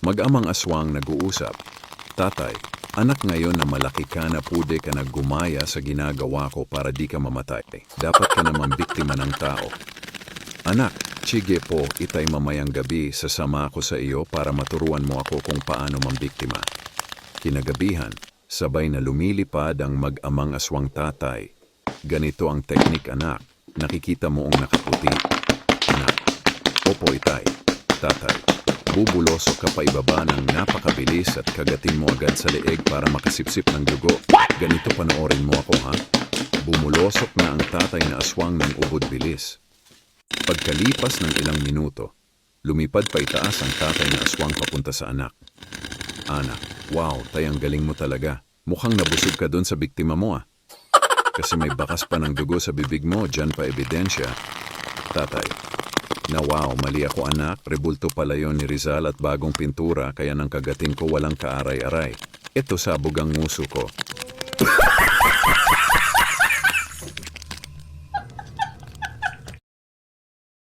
Mag-amang aswang nag-uusap. Tatay, anak ngayon na malaki ka na pude ka na gumaya sa ginagawa ko para di ka mamatay. Dapat ka naman biktima ng tao. Anak, sige po, itay mamayang gabi sasama ako sa iyo para maturuan mo ako kung paano mambiktima. Kinagabihan, sabay na lumilipad ang mag-amang aswang tatay. Ganito ang teknik anak, nakikita mo ang nakaputi. Anak, opo itay, tatay. Bubulosok ka pa ibaba ng napakabilis at kagatin mo agad sa leeg para makasipsip ng dugo. Ganito panoorin mo ako ha? Bumulosok na ang tatay na aswang ng ubod bilis. Pagkalipas ng ilang minuto, lumipad pa itaas ang tatay na aswang papunta sa anak. Anak, wow, tay ang galing mo talaga. Mukhang nabusog ka doon sa biktima mo ah. Kasi may bakas pa ng dugo sa bibig mo, dyan pa ebidensya. Tatay, na wow, mali ako anak, rebulto pala yon ni Rizal at bagong pintura kaya nang kagatin ko walang kaaray-aray. Ito sabog ang nguso ko.